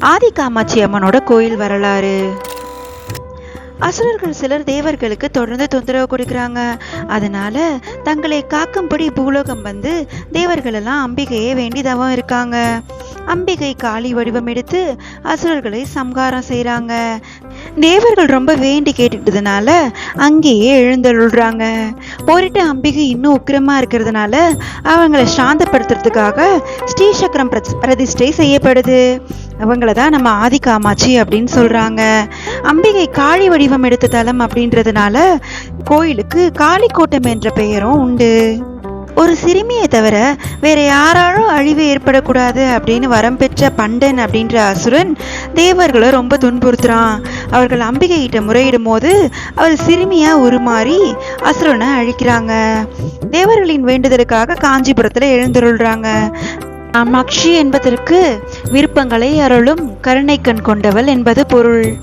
ஆதி காமாட்சி அம்மனோட கோயில் வரலாறு. அசுரர்கள் சிலர் தேவர்களுக்கு தொடர்ந்து தொந்தரவு கொடுக்குறாங்க. அதனால தங்களை காக்கும்படி பூலோகம் வந்து தேவர்கள் எல்லாம் அம்பிகையை வேண்டி தவம் இருக்காங்க. அம்பிகை காளி வடிவம் எடுத்து அசுரர்களை சம்ஹாரம் செய்கிறாங்க. தேவர்கள் ரொம்ப வேண்டி கேட்டுக்கிட்டதுனால அங்கேயே எழுந்தருள்றாங்க. போரிட்டு அம்பிகை இன்னும் உக்கிரமா இருக்கிறதுனால அவங்களை சாந்தப்படுத்துறதுக்காக ஸ்ரீசக்கரம் பிரதிஷ்டை செய்யப்படுது. அவங்கள தான் நம்ம ஆதி காமாட்சி அப்படின்னு சொல்றாங்க. அம்பிகை காளி வடிவம் எடுத்த தலம் அப்படின்றதுனால கோயிலுக்கு காளிக்கோட்டம் என்ற பெயரும் உண்டு. ஒரு சிறுமியை தவிர வேற யாராலும் அழிவு ஏற்படக்கூடாது அப்படின்னு வரம் பெற்ற பண்டன் அப்படின்ற அசுரன் தேவர்களை ரொம்ப துன்புறுத்துறான். அவர்கள் அம்பிகை கிட்ட முறையிடும் போது அவர் சிறுமியா உருமாறி அசுரனை அழிக்கிறாங்க. தேவர்களின் வேண்டுதலுக்காக காஞ்சிபுரத்துல எழுந்தருள்றாங்க. காமாட்சி என்பதற்கு விருப்பங்களை அருளும் கருணை கண் கொண்டவள் என்பது பொருள்.